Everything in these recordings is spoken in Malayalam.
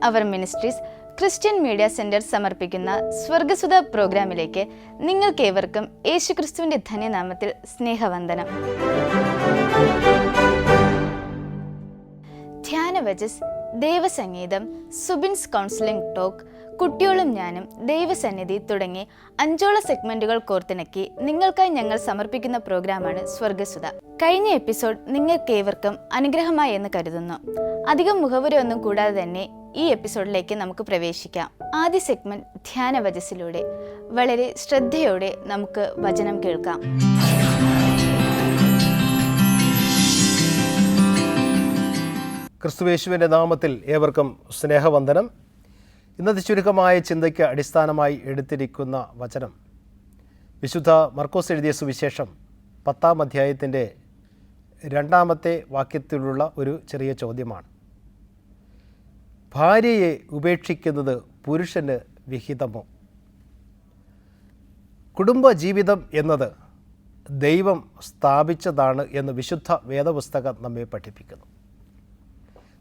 അവർ മിനിസ്ട്രീസ് ക്രിസ്ത്യൻ മീഡിയ സെന്റർ സമർപ്പിക്കുന്ന സ്വർഗസുധ പ്രോഗ്രാമിലേക്ക് നിങ്ങൾക്കേവർക്കും യേശുക്രിസ്തുവിന്റെ ധന്യനാമത്തിൽ സ്നേഹവന്ദനം. ധ്യാനവചസ്, ദൈവസംഗീതം, സുബിൻസ് കൗൺസിലിംഗ് ടോക്ക്, കുട്ടിയോളും ഞാനും, ദൈവസന്നിധി തുടങ്ങി 5 സെഗ്മെന്റുകൾ കോർത്തിണക്കി നിങ്ങൾക്കായി ഞങ്ങൾ സമർപ്പിക്കുന്ന പ്രോഗ്രാമാണ് സ്വർഗസുധ. കഴിഞ്ഞ എപ്പിസോഡ് നിങ്ങൾക്കേവർക്കും അനുഗ്രഹമായി എന്ന് കരുതുന്നു. അധികം മുഖവുര ഒന്നും കൂടാതെ തന്നെ ഈ എപ്പിസോഡിലേക്ക് നമുക്ക് പ്രവേശിക്കാം. ആദ്യ സെഗ്മെന്റ് ധ്യാനവചസിലൂടെ വളരെ ശ്രദ്ധയോടെ നമുക്ക് വചനം കേൾക്കാം. ക്രിസ്തുയേശുവിൻ്റെ നാമത്തിൽ ഏവർക്കും സ്നേഹവന്ദനം. ഇന്നത്തെ ചുരുക്കമായ ചിന്തയ്ക്ക് അടിസ്ഥാനമായി എടുത്തിരിക്കുന്ന വചനം വിശുദ്ധ മർക്കോസ് എഴുതിയ സുവിശേഷം 10-ാം അധ്യായത്തിൻ്റെ 2-ാമത്തെ വാക്യത്തിലുള്ള ഒരു ചെറിയ ചോദ്യമാണ്. ഭാര്യയെ ഉപേക്ഷിക്കുന്നത് പുരുഷന് വിഹിതമോ? കുടുംബജീവിതം എന്നത് ദൈവം സ്ഥാപിച്ചതാണ് എന്ന് വിശുദ്ധ വേദപുസ്തകം നമ്മെ പഠിപ്പിക്കുന്നു.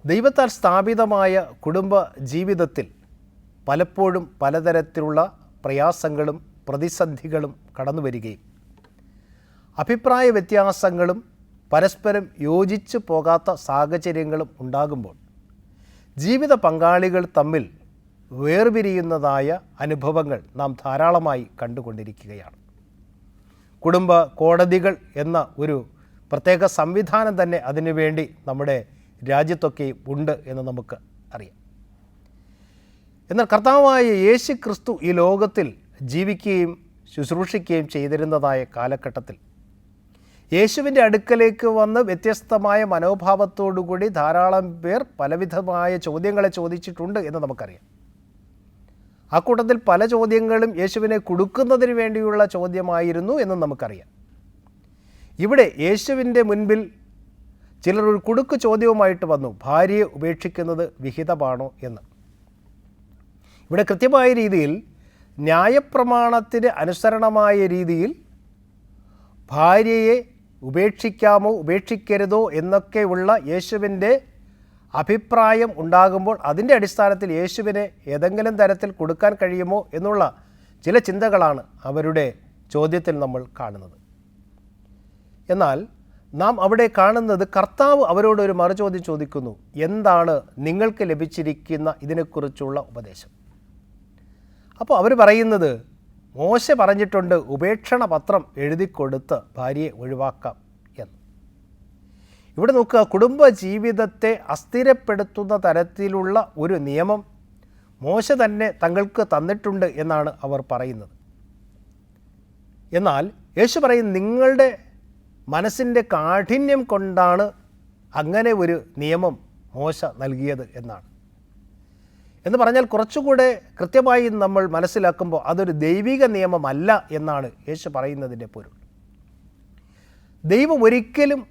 ദൈവത്താൽ സ്ഥാപിതമായ കുടുംബ ജീവിതത്തിൽ പലപ്പോഴും പലതരത്തിലുള്ള പ്രയാസങ്ങളും പ്രതിസന്ധികളും കടന്നു വരികയും അഭിപ്രായ വ്യത്യാസങ്ങളും പരസ്പരം യോജിച്ചു പോകാത്ത സാഹചര്യങ്ങളും ഉണ്ടാകുമ്പോൾ ജീവിത പങ്കാളികൾ തമ്മിൽ വേർപിരിയുന്നതായ അനുഭവങ്ങൾ നാം ധാരാളമായി കണ്ടുകൊണ്ടിരിക്കുകയാണ്. കുടുംബ കോടതികൾ എന്ന ഒരു പ്രത്യേക സംവിധാനം തന്നെ അതിനുവേണ്ടി നമ്മുടെ രാജ്യത്തൊക്കെ ഉണ്ട് എന്ന് നമുക്ക് അറിയാം. എന്നാൽ കർത്താവായ യേശു ക്രിസ്തു ഈ ലോകത്തിൽ ജീവിക്കുകയും ശുശ്രൂഷിക്കുകയും ചെയ്തിരുന്നതായ കാലഘട്ടത്തിൽ യേശുവിൻ്റെ അടുക്കലേക്ക് വന്ന് വ്യത്യസ്തമായ മനോഭാവത്തോടുകൂടി ധാരാളം പേർ പലവിധമായ ചോദ്യങ്ങളെ ചോദിച്ചിട്ടുണ്ട് എന്ന് നമുക്കറിയാം. ആ കൂട്ടത്തിൽ പല ചോദ്യങ്ങളും യേശുവിനെ കുടുക്കുന്നതിന് വേണ്ടിയുള്ള ചോദ്യമായിരുന്നു എന്നും നമുക്കറിയാം. ഇവിടെ യേശുവിൻ്റെ മുൻപിൽ ചിലർ ഒരു കുടുക്ക് ചോദ്യവുമായിട്ട് വന്നു, ഭാര്യയെ ഉപേക്ഷിക്കുന്നത് വിഹിതമാണോ എന്ന്. ഇവിടെ കൃത്യമായ രീതിയിൽ ന്യായപ്രമാണത്തിന് അനുസരണമായ രീതിയിൽ ഭാര്യയെ ഉപേക്ഷിക്കാമോ ഉപേക്ഷിക്കരുതോ എന്നൊക്കെയുള്ള യേശുവിൻ്റെ അഭിപ്രായം ഉണ്ടാകുമ്പോൾ അതിൻ്റെ അടിസ്ഥാനത്തിൽ യേശുവിനെ ഏതെങ്കിലും തരത്തിൽ കൊടുക്കാൻ കഴിയുമോ എന്നുള്ള ചില ചിന്തകളാണ് അവരുടെ ചോദ്യത്തിൽ നമ്മൾ കാണുന്നത്. എന്നാൽ നാം അവിടെ കാണുന്നത് കർത്താവ് അവരോടൊരു മറുചോദ്യം ചോദിക്കുന്നു. എന്താണ് നിങ്ങൾക്ക് ലഭിച്ചിരിക്കുന്ന ഇതിനെക്കുറിച്ചുള്ള ഉപദേശം? അപ്പോൾ അവർ പറയുന്നത്, മോശ പറഞ്ഞിട്ടുണ്ട് ഉപേക്ഷണ പത്രം എഴുതിക്കൊടുത്ത് ഭാര്യയെ ഒഴിവാക്കാം എന്ന്. ഇവിടെ നോക്കുക, കുടുംബ ജീവിതത്തെ അസ്ഥിരപ്പെടുത്തുന്ന തരത്തിലുള്ള ഒരു നിയമം മോശ തന്നെ തങ്ങൾക്ക് തന്നിട്ടുണ്ട് എന്നാണ് അവർ പറയുന്നത്. എന്നാൽ യേശു പറയും, നിങ്ങളുടെ മനസ്സിൻ്റെ കാഠിന്യം കൊണ്ടാണ് അങ്ങനെ ഒരു നിയമം മോശ നൽകിയത് എന്നാണ്. എന്ന് പറഞ്ഞാൽ കുറച്ചുകൂടെ കൃത്യമായി നമ്മൾ മനസ്സിലാക്കുമ്പോൾ അതൊരു ദൈവിക നിയമമല്ല എന്നാണ് യേശു പറയുന്നതിൻ്റെ പൊരുൾ. ദൈവം ഒരിക്കലും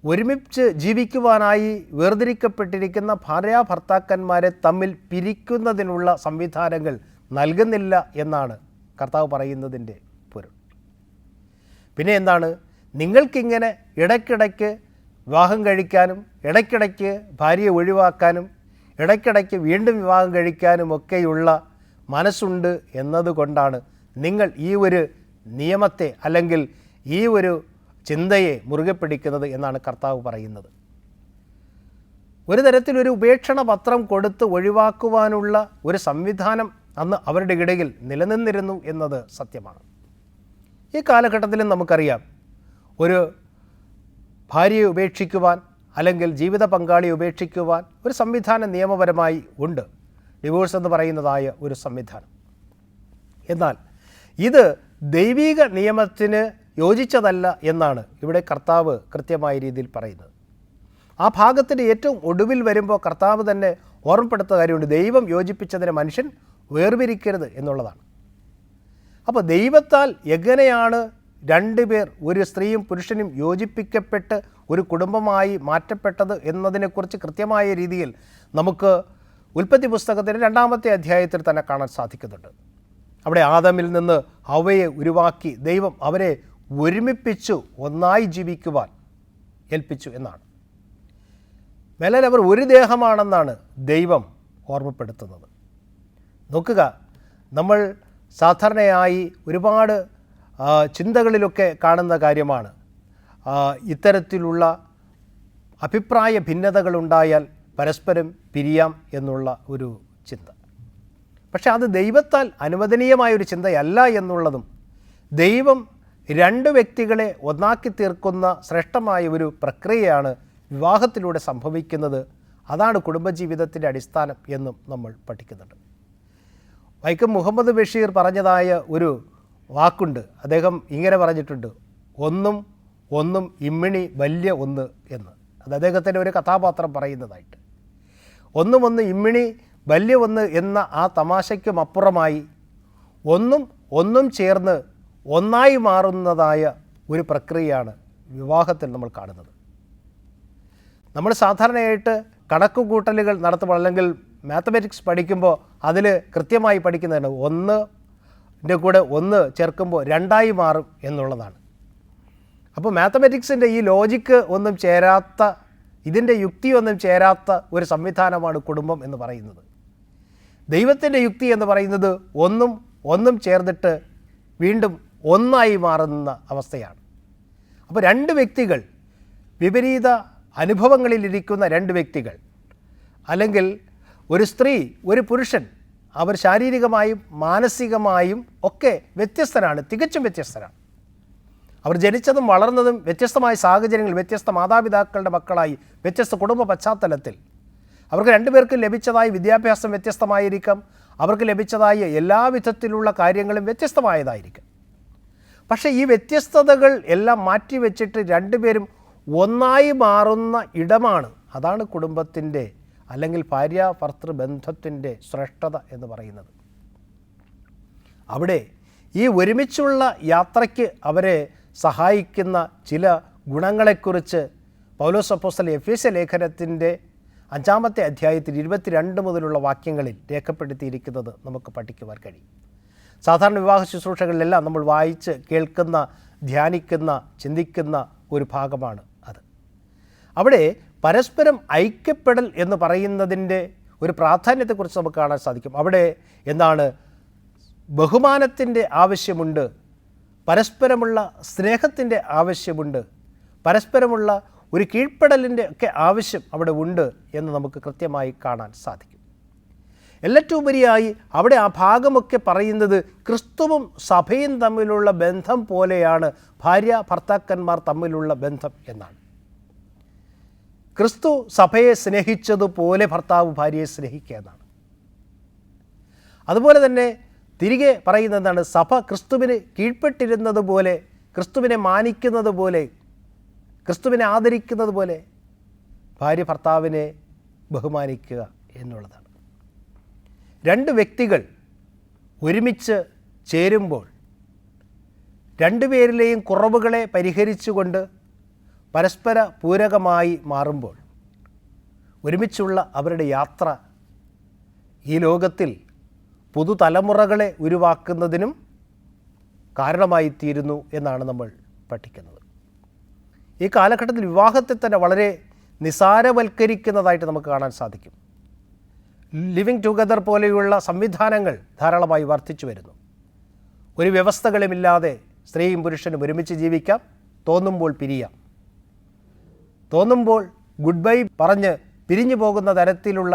ഒരുമിച്ച് ജീവിക്കുവാനായി വേർതിരിക്കപ്പെട്ടിരിക്കുന്ന ഭാര്യാഭർത്താക്കന്മാരെ തമ്മിൽ പിരിക്കുന്നതിനുള്ള സംവിധാനങ്ങൾ നൽകുന്നില്ല എന്നാണ് കർത്താവ് പറയുന്നതിൻ്റെ പൊരുൾ. പിന്നെ എന്താണ്, നിങ്ങൾക്കിങ്ങനെ ഇടയ്ക്കിടയ്ക്ക് വിവാഹം കഴിക്കാനും ഇടയ്ക്കിടയ്ക്ക് ഭാര്യയെ ഒഴിവാക്കാനും ഇടയ്ക്കിടയ്ക്ക് വീണ്ടും വിവാഹം കഴിക്കാനും ഒക്കെയുള്ള മനസ്സുണ്ട് എന്നതുകൊണ്ടാണ് നിങ്ങൾ ഈ ഒരു നിയമത്തെ അല്ലെങ്കിൽ ഈ ഒരു ചിന്തയെ മുറുകെ പിടിക്കുന്നത് എന്നാണ് കർത്താവ് പറയുന്നത്. ഒരു തരത്തിലൊരു ഉപേക്ഷണ പത്രം കൊടുത്ത് ഒഴിവാക്കുവാനുള്ള ഒരു സംവിധാനം അന്ന് അവരുടെ ഇടയിൽ നിലനിന്നിരുന്നു എന്നത് സത്യമാണ്. ഈ കാലഘട്ടത്തിലും നമുക്കറിയാം, ഒരു ഭാര്യയെ ഉപേക്ഷിക്കുവാൻ അല്ലെങ്കിൽ ജീവിത പങ്കാളിയെ ഉപേക്ഷിക്കുവാൻ ഒരു സംവിധാനം നിയമപരമായി ഉണ്ട്, ഡിവോഴ്സ് എന്ന് പറയുന്നതായ ഒരു സംവിധാനം. എന്നാൽ ഇത് ദൈവിക നിയമത്തിന് യോജിച്ചതല്ല എന്നാണ് ഇവിടെ കർത്താവ് കൃത്യമായ രീതിയിൽ പറയുന്നത്. ആ ഭാഗത്തിൻ്റെ ഏറ്റവും ഒടുവിൽ വരുമ്പോൾ കർത്താവ് തന്നെ ഓർമ്മപ്പെടുത്തുന്ന കാര്യമുണ്ട്, ദൈവം യോജിപ്പിച്ചതിനെ മനുഷ്യൻ വേർപിരിക്കരുത് എന്നുള്ളതാണ്. അപ്പോൾ ദൈവത്താൽ എങ്ങനെയാണ് 2 പേർ, ഒരു സ്ത്രീയും പുരുഷനും യോജിപ്പിക്കപ്പെട്ട് ഒരു കുടുംബമായി മാറ്റപ്പെട്ടത് എന്നതിനെക്കുറിച്ച് കൃത്യമായ രീതിയിൽ നമുക്ക് ഉൽപ്പത്തി പുസ്തകത്തിൻ്റെ 2-ാമത്തെ അധ്യായത്തിൽ തന്നെ കാണാൻ സാധിക്കുന്നുണ്ട്. അവിടെ ആദമിൽ നിന്ന് ഹവ്വയെ ഉരുവാക്കി ദൈവം അവരെ ഒരുമിപ്പിച്ചു ഒന്നായി ജീവിക്കുവാൻ ഏൽപ്പിച്ചു എന്നാണ്. മേലാൽ അവർ ഒരു ദേഹമാണെന്നാണ് ദൈവം ഓർമ്മപ്പെടുത്തുന്നത്. നോക്കുക, നമ്മൾ സാധാരണയായി ഒരുപാട് ചിന്തകളിലൊക്കെ കാണുന്ന കാര്യമാണ് ഇത്തരത്തിലുള്ള അഭിപ്രായ ഭിന്നതകളുണ്ടായാൽ പരസ്പരം പിരിയാം എന്നുള്ള ഒരു ചിന്ത. പക്ഷെ അത് ദൈവത്താൽ അനുവദനീയമായൊരു ചിന്തയല്ല എന്നുള്ളതും, ദൈവം രണ്ട് വ്യക്തികളെ ഒന്നാക്കി തീർക്കുന്ന ശ്രേഷ്ഠമായ ഒരു പ്രക്രിയയാണ് വിവാഹത്തിലൂടെ സംഭവിക്കുന്നത്. അതാണ് കുടുംബജീവിതത്തിൻ്റെ അടിസ്ഥാനം എന്നും നമ്മൾ പഠിക്കുന്നുണ്ട്. വൈക്കം മുഹമ്മദ് ബഷീർ പറഞ്ഞതായ ഒരു വാക്കുണ്ട്. അദ്ദേഹം ഇങ്ങനെ പറഞ്ഞിട്ടുണ്ട്, ഒന്നും ഒന്നും ഇമ്മിണി വലിയ ഒന്ന് എന്ന്. അത് അദ്ദേഹത്തിൻ്റെ ഒരു കഥാപാത്രം പറയുന്നതായിട്ട്. ഒന്നും ഒന്ന് ഇമ്മിണി വലിയ ഒന്ന് എന്ന ആ തമാശയ്ക്കും അപ്പുറമായി ഒന്നും ഒന്നും ചേർന്ന് ഒന്നായി മാറുന്നതായ ഒരു പ്രക്രിയയാണ് വിവാഹത്തിൽ നമ്മൾ കാണുന്നത്. നമ്മൾ സാധാരണയായിട്ട് കണക്കുകൂട്ടലുകൾ നടത്തുമ്പോൾ അല്ലെങ്കിൽ മാത്തമാറ്റിക്സ് പഠിക്കുമ്പോൾ അതിൽ കൃത്യമായി പഠിക്കുന്നതാണ് ഒന്നിൻ്റെ കൂടെ ഒന്ന് ചേർക്കുമ്പോൾ രണ്ടായി മാറും എന്നുള്ളതാണ്. അപ്പോൾ മാത്തമാറ്റിക്സിൻ്റെ ഈ ലോജിക്ക് ഒന്നും ചേരാത്ത, ഇതിൻ്റെ യുക്തിയൊന്നും ചേരാത്ത ഒരു സംവിധാനമാണ് കുടുംബം എന്ന് പറയുന്നത്. ദൈവത്തിൻ്റെ യുക്തി എന്ന് പറയുന്നത് ഒന്നും ഒന്നും ചേർന്നിട്ട് വീണ്ടും ഒന്നായി മാറുന്ന അവസ്ഥയാണ്. അപ്പോൾ രണ്ട് വ്യക്തികൾ, വിപരീത അനുഭവങ്ങളിലിരിക്കുന്ന രണ്ട് വ്യക്തികൾ, അല്ലെങ്കിൽ ഒരു സ്ത്രീ ഒരു പുരുഷൻ, അവർ ശാരീരികമായും മാനസികമായും ഒക്കെ വ്യത്യസ്തരാണ്, തികച്ചും വ്യത്യസ്തരാണ്. അവർ ജനിച്ചതും വളർന്നതും വ്യത്യസ്തമായ സാഹചര്യങ്ങൾ, വ്യത്യസ്ത മാതാപിതാക്കളുടെ മക്കളായി, വ്യത്യസ്ത കുടുംബ പശ്ചാത്തലത്തിൽ. അവർക്ക് രണ്ടുപേർക്കും ലഭിച്ചതായ വിദ്യാഭ്യാസം വ്യത്യസ്തമായിരിക്കാം, അവർക്ക് ലഭിച്ചതായ എല്ലാ വിധത്തിലുള്ള കാര്യങ്ങളും വ്യത്യസ്തമായതായിരിക്കും. പക്ഷേ ഈ വ്യത്യസ്തതകൾ എല്ലാം മാറ്റിവെച്ചിട്ട് രണ്ടുപേരും ഒന്നായി മാറുന്ന ഇടമാണ്, അതാണ് കുടുംബത്തിൻ്റെ അല്ലെങ്കിൽ ഭാര്യാഭർത്തൃ ബന്ധത്തിൻ്റെ ശ്രേഷ്ഠത എന്ന് പറയുന്നത്. അവിടെ ഈ ഒരുമിച്ചുള്ള യാത്രയ്ക്ക് അവരെ സഹായിക്കുന്ന ചില ഗുണങ്ങളെക്കുറിച്ച് പൗലോസ് അപ്പോസ്തലൻ എഫേസ്യ ലേഖനത്തിൻ്റെ 5-ാമത്തെ അധ്യായത്തിൽ 22 മുതലുള്ള വാക്യങ്ങളിൽ രേഖപ്പെടുത്തിയിരിക്കുന്നത് നമുക്ക് പഠിക്കുവാൻ കഴിയും. സാധാരണ വിവാഹ ശുശ്രൂഷകളിലെല്ലാം നമ്മൾ വായിച്ച് കേൾക്കുന്ന, ധ്യാനിക്കുന്ന, ചിന്തിക്കുന്ന ഒരു ഭാഗമാണ് അത്. അവിടെ പരസ്പരം ഐക്യപ്പെടൽ എന്ന് പറയുന്നതിൻ്റെ ഒരു പ്രാധാന്യത്തെക്കുറിച്ച് നമുക്ക് കാണാൻ സാധിക്കും. അവിടെ എന്താണ്, ബഹുമാനത്തിൻ്റെ ആവശ്യമുണ്ട്, പരസ്പരമുള്ള സ്നേഹത്തിൻ്റെ ആവശ്യമുണ്ട്, പരസ്പരമുള്ള ഒരു കീഴ്പ്പെടലിൻ്റെ ഒക്കെ ആവശ്യം അവിടെ ഉണ്ട് എന്ന് നമുക്ക് കൃത്യമായി കാണാൻ സാധിക്കും. എല്ലാറ്റുപരിയായി അവിടെ ആ ഭാഗമൊക്കെ പറയുന്നത് ക്രിസ്തുവും സഭയും തമ്മിലുള്ള ബന്ധം പോലെയാണ് ഭാര്യ ഭർത്താക്കന്മാർ തമ്മിലുള്ള ബന്ധം എന്നാണ്. ക്രിസ്തു സഭയെ സ്നേഹിച്ചതുപോലെ ഭർത്താവ് ഭാര്യയെ സ്നേഹിക്കുക എന്നാണ്. അതുപോലെ തന്നെ തിരികെ പറയുന്നതാണ്, സഭ ക്രിസ്തുവിന് കീഴ്പ്പെട്ടിരുന്നത് പോലെ, ക്രിസ്തുവിനെ മാനിക്കുന്നത് പോലെ, ക്രിസ്തുവിനെ ആദരിക്കുന്നത് പോലെ ഭാര്യ ഭർത്താവിനെ ബഹുമാനിക്കുക എന്നുള്ളതാണ്. രണ്ട് വ്യക്തികൾ ഒരുമിച്ച് ചേരുമ്പോൾ രണ്ടുപേരിലെയും കുറവുകളെ പരിഹരിച്ചുകൊണ്ട് പരസ്പര പൂരകമായി മാറുമ്പോൾ ഒരുമിച്ചുള്ള അവരുടെ യാത്ര ഈ ലോകത്തിൽ പുതുതലമുറകളെ ഉരുവാക്കുന്നതിനും കാരണമായിത്തീരുന്നു എന്നാണ് നമ്മൾ പഠിക്കുന്നത്. ഈ കാലഘട്ടത്തിൽ വിവാഹത്തെ തന്നെ വളരെ നിസാരവൽക്കരിക്കുന്നതായിട്ട് നമുക്ക് കാണാൻ സാധിക്കും. ലിവിങ് ടുഗദർ പോലെയുള്ള സംവിധാനങ്ങൾ ധാരാളമായി വർദ്ധിച്ചു വരുന്നു. ഒരു വ്യവസ്ഥകളുമില്ലാതെ സ്ത്രീയും പുരുഷനും ഒരുമിച്ച് ജീവിക്കാം, തോന്നുമ്പോൾ പിരിയാം, തോന്നുമ്പോൾ ഗുഡ് ബൈ പറഞ്ഞ് പിരിഞ്ഞു പോകുന്ന തരത്തിലുള്ള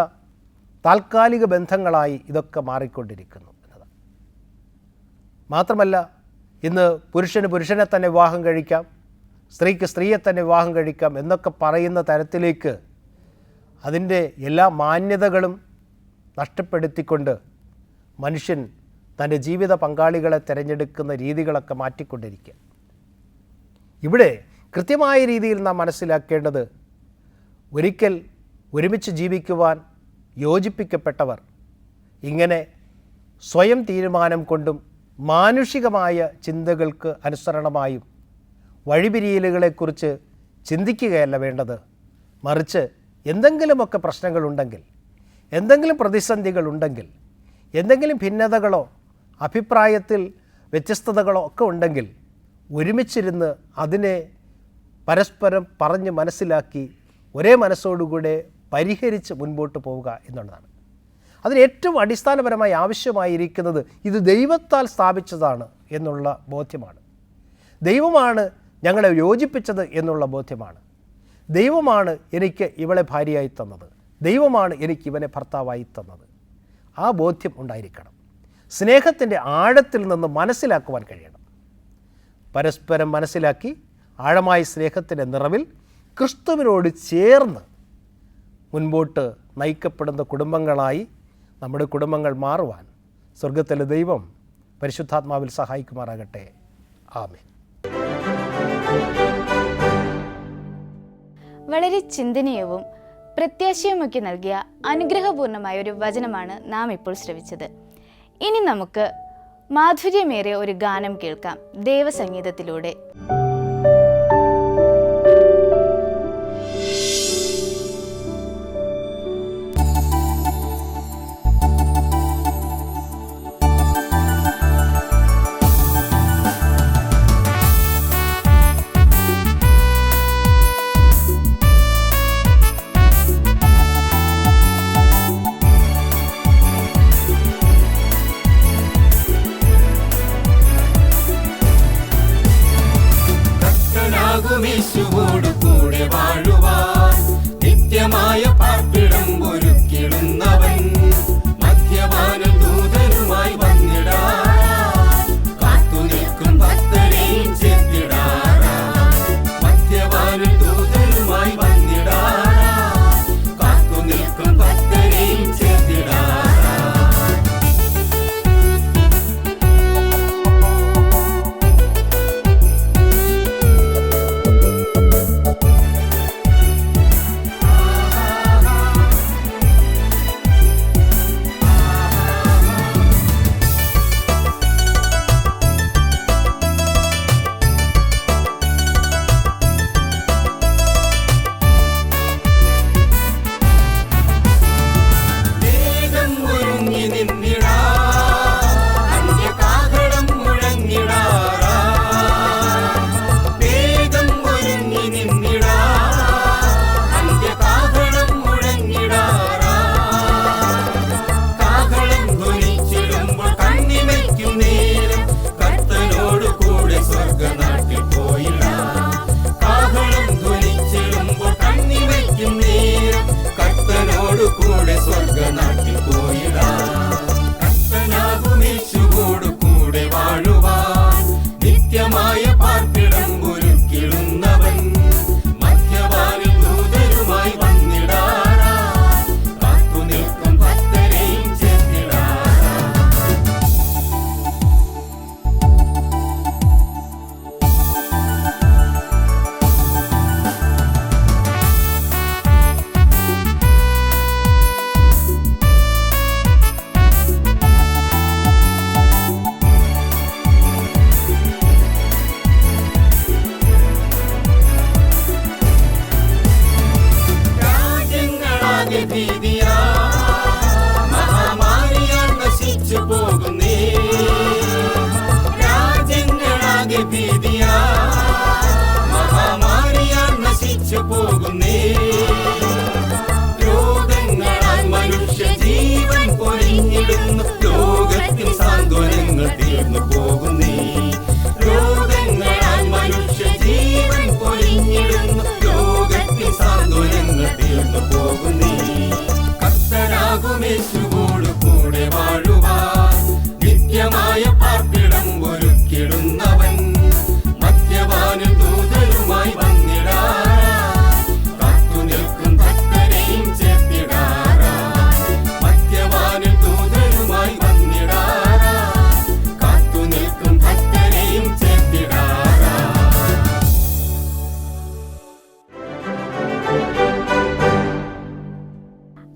താൽക്കാലിക ബന്ധങ്ങളായി ഇതൊക്കെ മാറിക്കൊണ്ടിരിക്കുന്നു എന്നതാണ്. മാത്രമല്ല, ഇന്ന് പുരുഷന് പുരുഷനെ തന്നെ വിവാഹം കഴിക്കാം, സ്ത്രീക്ക് സ്ത്രീയെ തന്നെ വിവാഹം കഴിക്കാം എന്നൊക്കെ പറയുന്ന തരത്തിലേക്ക് അതിൻ്റെ എല്ലാ മാന്യതകളും നഷ്ടപ്പെടുത്തിക്കൊണ്ട് മനുഷ്യൻ തൻ്റെ ജീവിത പങ്കാളികളെ തിരഞ്ഞെടുക്കുന്ന രീതികളൊക്കെ മാറ്റിക്കൊണ്ടിരിക്കുക. ഇവിടെ കൃത്യമായ രീതിയിൽ നാം മനസ്സിലാക്കേണ്ടത്, ഒരിക്കൽ ഒരുമിച്ച് ജീവിക്കുവാൻ യോജിപ്പിക്കപ്പെട്ടവർ ഇങ്ങനെ സ്വയം തീരുമാനം കൊണ്ടും മാനുഷികമായ ചിന്തകൾക്ക് അനുസരണമായും വഴിപിരിയലുകളെക്കുറിച്ച് ചിന്തിക്കുകയല്ല വേണ്ടത്. മറിച്ച് എന്തെങ്കിലുമൊക്കെ പ്രശ്നങ്ങളുണ്ടെങ്കിൽ, എന്തെങ്കിലും പ്രതിസന്ധികളുണ്ടെങ്കിൽ, എന്തെങ്കിലും ഭിന്നതകളോ അഭിപ്രായത്തിൽ വ്യത്യസ്തതകളോ ഒക്കെ ഉണ്ടെങ്കിൽ ഒരുമിച്ചിരുന്ന് അതിനെ പരസ്പരം പറഞ്ഞ് മനസ്സിലാക്കി ഒരേ മനസ്സോടുകൂടെ പരിഹരിച്ച് മുൻപോട്ട് പോവുക എന്നുള്ളതാണ്. അതിന് ഏറ്റവും അടിസ്ഥാനപരമായി ആവശ്യമായിരിക്കുന്നത് ഇത് ദൈവത്താൽ സ്ഥാപിച്ചതാണ് എന്നുള്ള ബോധ്യമാണ്. ദൈവമാണ് ഞങ്ങളെ യോജിപ്പിച്ചത് എന്നുള്ള ബോധ്യമാണ്. ദൈവമാണ് എനിക്ക് ഇവളെ ഭാര്യയായി തന്നത്, ദൈവമാണ് എനിക്ക് ഇവനെ ഭർത്താവായി തന്നത്. ആ ബോധ്യം ഉണ്ടായിരിക്കണം. സ്നേഹത്തിൻ്റെ ആഴത്തിൽ നിന്ന് മനസ്സിലാക്കുവാൻ കഴിയണം. പരസ്പരം മനസ്സിലാക്കി ആഴമായ സ്നേഹത്തിൻ്റെ നിറവിൽ ക്രിസ്തുവിനോട് ചേർന്ന് മുൻപോട്ട് നയിക്കപ്പെടുന്ന കുടുംബങ്ങളായി നമ്മുടെ കുടുംബങ്ങൾ മാറുവാൻ സ്വർഗത്തിലെ ദൈവം പരിശുദ്ധാത്മാവിൽ സഹായിക്കുമാറാകട്ടെ. ആമേൻ. വളരെ ചിന്തനീയവും പ്രത്യാശയുമൊക്കെ നൽകിയ അനുഗ്രഹപൂർണമായ ഒരു വചനമാണ് നാം ഇപ്പോൾ ശ്രവിച്ചത്. ഇനി നമുക്ക് മാധുര്യമേറിയ ഒരു ഗാനം കേൾക്കാം ദേവസംഗീതത്തിലൂടെ. യേശുവോട് കൂടെ വാഴുവാൻ നിത്യമായ പാർപ്പിടം ഒരുക്കിടുന്നവൻ മധ്യവാനിൽ ദൂതരുമായി വന്നിടാൻ കാത്തു നിൽക്കും ഭക്തരെയും ചേർത്തിടാൻ മധ്യവാനിൽ ദൂതരുമായി വന്നിടാൻ കാത്തു നിൽക്കും ഭക്തരെയും ചേർത്തിടാൻ.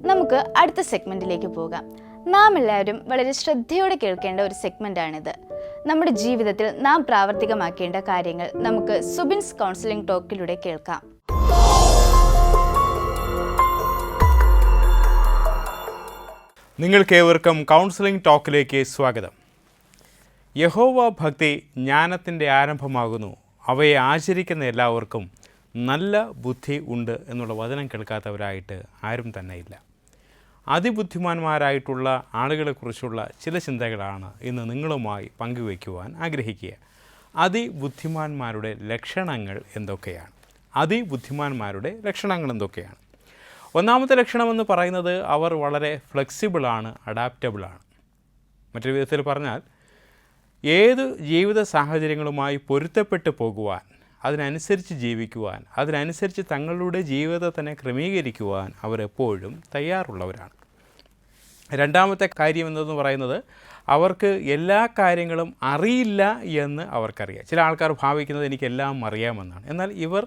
നമുക്ക് അടുത്ത സെഗ്മെന്റിലേക്ക് പോകാം. നാം എല്ലാവരും വളരെ ശ്രദ്ധയോടെ കേൾക്കേണ്ട ഒരു സെഗ്മെന്റാണിത്. നമ്മുടെ ജീവിതത്തിൽ നാം പ്രാവർത്തികമാക്കേണ്ട കാര്യങ്ങൾ നമുക്ക് സുബിൻസ് കൗൺസിലിംഗ് ടോക്കിലൂടെ കേൾക്കാം. നിങ്ങൾക്കേവർക്കും കൗൺസിലിംഗ് ടോക്കിലേക്ക് സ്വാഗതം. യഹോവ ഭക്തി ജ്ഞാനത്തിൻ്റെ ആരംഭമാകുന്നു, അവയെ ആചരിക്കുന്ന എല്ലാവർക്കും നല്ല ബുദ്ധി ഉണ്ട് എന്നുള്ള വചനം കേൾക്കാത്തവരായിട്ട് ആരും തന്നെയില്ല. അതിബുദ്ധിമാന്മാരായിട്ടുള്ള ആളുകളെക്കുറിച്ചുള്ള ചില ചിന്തകളാണ് ഇന്ന് നിങ്ങളുമായി പങ്കുവയ്ക്കുവാൻ ആഗ്രഹിക്കുക. അതിബുദ്ധിമാന്മാരുടെ ലക്ഷണങ്ങൾ എന്തൊക്കെയാണ്? അതിബുദ്ധിമാന്മാരുടെ ലക്ഷണങ്ങൾ എന്തൊക്കെയാണ്? ഒന്നാമത്തെ ലക്ഷണമെന്ന് പറയുന്നത് അവർ വളരെ ഫ്ലെക്സിബിളാണ്, അഡാപ്റ്റബിളാണ്. മറ്റൊരു വിധത്തിൽ പറഞ്ഞാൽ ഏത് ജീവിത സാഹചര്യങ്ങളുമായി പൊരുത്തപ്പെട്ടു പോകുവാൻ, അതിനനുസരിച്ച് ജീവിക്കുവാൻ, അതിനനുസരിച്ച് തങ്ങളുടെ ജീവിതത്തിനെ ക്രമീകരിക്കുവാൻ അവരെപ്പോഴും തയ്യാറുള്ളവരാണ്. രണ്ടാമത്തെ കാര്യം എന്തെന്ന് പറയുന്നത് അവർക്ക് എല്ലാ കാര്യങ്ങളും അറിയില്ല എന്ന് അവർക്കറിയാം. ചില ആൾക്കാർ ഭാവിക്കുന്നത് എനിക്കെല്ലാം അറിയാമെന്നാണ്. എന്നാൽ ഇവർ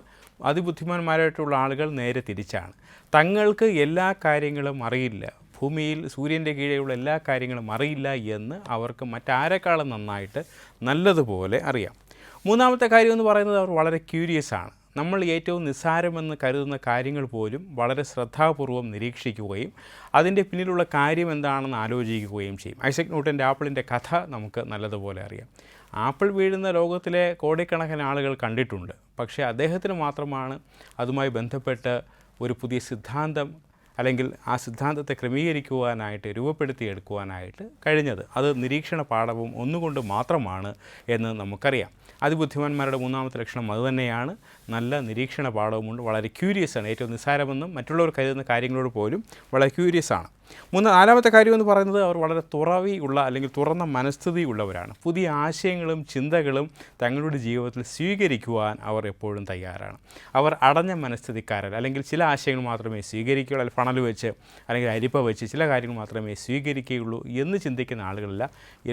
അതിബുദ്ധിമാന്മാരായിട്ടുള്ള ആളുകൾ നേരെ തിരിച്ചാണ്. തങ്ങൾക്ക് എല്ലാ കാര്യങ്ങളും അറിയില്ല, ഭൂമിയിൽ സൂര്യൻ്റെ കീഴെയുള്ള എല്ലാ കാര്യങ്ങളും അറിയില്ല എന്ന് അവർക്ക് മറ്റാരെക്കാളും നന്നായിട്ട് നല്ലതുപോലെ അറിയാം. മൂന്നാമത്തെ കാര്യം എന്ന് പറയുന്നത് അവർ വളരെ ക്യൂരിയസ് ആണ്. നമ്മൾ ഏറ്റവും നിസ്സാരമെന്ന് കരുതുന്ന കാര്യങ്ങൾ പോലും വളരെ ശ്രദ്ധാപൂർവം നിരീക്ഷിക്കുകയും അതിൻ്റെ പിന്നിലുള്ള കാര്യം എന്താണെന്ന് ആലോചിക്കുകയും ചെയ്യും. ഐസക് ന്യൂട്ടൻ്റെ ആപ്പിളിൻ്റെ കഥ നമുക്ക് നല്ലതുപോലെ അറിയാം. ആപ്പിൾ വീഴുന്ന ലോകത്തിലെ കോടിക്കണക്കിന് ആളുകൾ കണ്ടിട്ടുണ്ട്. പക്ഷേ അദ്ദേഹത്തിന് മാത്രമാണ് അതുമായി ബന്ധപ്പെട്ട് ഒരു പുതിയ സിദ്ധാന്തം അല്ലെങ്കിൽ ആ സിദ്ധാന്തത്തെ ക്രമീകരിക്കുവാനായിട്ട് രൂപപ്പെടുത്തിയെടുക്കുവാനായിട്ട് കഴിഞ്ഞത്. അത് നിരീക്ഷണ പാഠവും ഒന്നുകൊണ്ട് മാത്രമാണ് എന്ന് നമുക്കറിയാം. അതിബുദ്ധിമാന്മാരുടെ മൂന്നാമത്തെ ലക്ഷണം അതുതന്നെയാണ്. നല്ല നിരീക്ഷണ പാഠവുമുണ്ട്. വളരെ ക്യൂരിയസ് ആണ്. ഏറ്റവും നിസ്സാരമെന്നും മറ്റുള്ളവർ കരുതുന്ന കാര്യങ്ങളോട് പോലും വളരെ ക്യൂരിയസ് ആണ്. നാലാമത്തെ കാര്യം എന്ന് പറയുന്നത് അവർ വളരെ തുറവിയുള്ള അല്ലെങ്കിൽ തുറന്ന മനസ്ഥിതി ഉള്ളവരാണ്. പുതിയ ആശയങ്ങളും ചിന്തകളും തങ്ങളുടെ ജീവിതത്തിൽ സ്വീകരിക്കുവാൻ അവർ എപ്പോഴും തയ്യാറാണ്. അവർ അടഞ്ഞ മനസ്ഥിതിക്കാരല്ല. അല്ലെങ്കിൽ ചില ആശയങ്ങൾ മാത്രമേ സ്വീകരിക്കുകയുള്ളൂ, അല്ലെങ്കിൽ ഫണൽ വെച്ച് അല്ലെങ്കിൽ അരിപ്പ വെച്ച് ചില കാര്യങ്ങൾ മാത്രമേ സ്വീകരിക്കുകയുള്ളൂ എന്ന് ചിന്തിക്കുന്ന ആളുകളല്ല.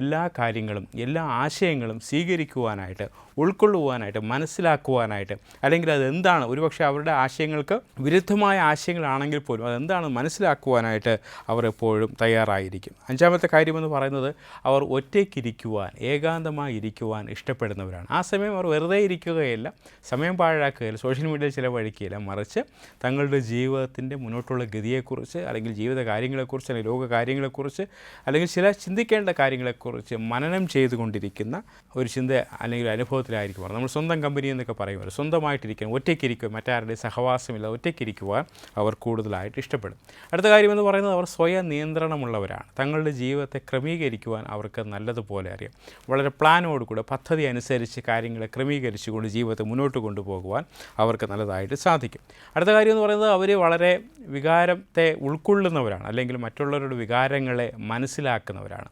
എല്ലാ കാര്യങ്ങളും എല്ലാ ആശയങ്ങളും സ്വീകരിക്കുവാനായിട്ട്, ഉൾക്കൊള്ളുവാനായിട്ട്, മനസ്സിലാക്കുവാനായിട്ട്, അല്ലെങ്കിൽ അതെന്താണ് ഒരുപക്ഷെ അവരുടെ ആശയങ്ങൾക്ക് വിരുദ്ധമായ ആശയങ്ങളാണെങ്കിൽ പോലും അതെന്താണെന്ന് മനസ്സിലാക്കുവാനായിട്ട് അവർ എപ്പോഴും തയ്യാറായിരിക്കും. അഞ്ചാമത്തെ കാര്യമെന്ന് പറയുന്നത് അവർ ഒറ്റയ്ക്കിരിക്കുവാൻ, ഏകാന്തമായി ഇരിക്കുവാൻ ഇഷ്ടപ്പെടുന്നവരാണ്. ആ സമയം അവർ വെറുതെ ഇരിക്കുകയില്ല, സമയം പാഴാക്കുകയില്ല, സോഷ്യൽ മീഡിയയിൽ ചിലവഴിക്കുകയില്ല. മറിച്ച് തങ്ങളുടെ ജീവിതത്തിൻ്റെ മുന്നോട്ടുള്ള ഗതിയെക്കുറിച്ച്, അല്ലെങ്കിൽ ജീവിത കാര്യങ്ങളെക്കുറിച്ച്, അല്ലെങ്കിൽ ലോക കാര്യങ്ങളെക്കുറിച്ച്, അല്ലെങ്കിൽ ചില ചിന്തിക്കേണ്ട കാര്യങ്ങളെക്കുറിച്ച് മനനം ചെയ്തുകൊണ്ടിരിക്കുന്ന ഒരു ചിന്ത അല്ലെങ്കിൽ ഒരു അനുഭവത്തിലായിരിക്കും. നമ്മൾ സ്വന്തം കമ്പനി എന്നൊക്കെ പറയുമ്പോൾ സ്വന്തമായിട്ടിരിക്കാൻ, ഒറ്റയ്ക്കിരിക്കുക, മറ്റാരുടെയും സഹവാസമില്ല, ഒറ്റയ്ക്കിരിക്കുവാൻ അവർ കൂടുതലായിട്ട് ഇഷ്ടപ്പെടും. അടുത്ത കാര്യമെന്ന് പറയുന്നത് അവർ സ്വയം നിയന്ത്രണമുള്ളവരാണ്. തങ്ങളുടെ ജീവിതത്തെ ക്രമീകരിക്കുവാൻ അവർക്ക് നല്ലതുപോലെ അറിയാം. വളരെ പ്ലാനോടുകൂടെ പദ്ധതി അനുസരിച്ച് കാര്യങ്ങളെ ക്രമീകരിച്ചുകൊണ്ട് ജീവിതത്തെ മുന്നോട്ട് കൊണ്ടുപോകുവാൻ അവർക്ക് നല്ലതായിട്ട് സാധിക്കും. അടുത്ത കാര്യം എന്ന് പറയുന്നത് അവർ വളരെ വികാരത്തെ ഉൾക്കൊള്ളുന്നവരാണ്, അല്ലെങ്കിൽ മറ്റുള്ളവരുടെ വികാരങ്ങളെ മനസ്സിലാക്കുന്നവരാണ്.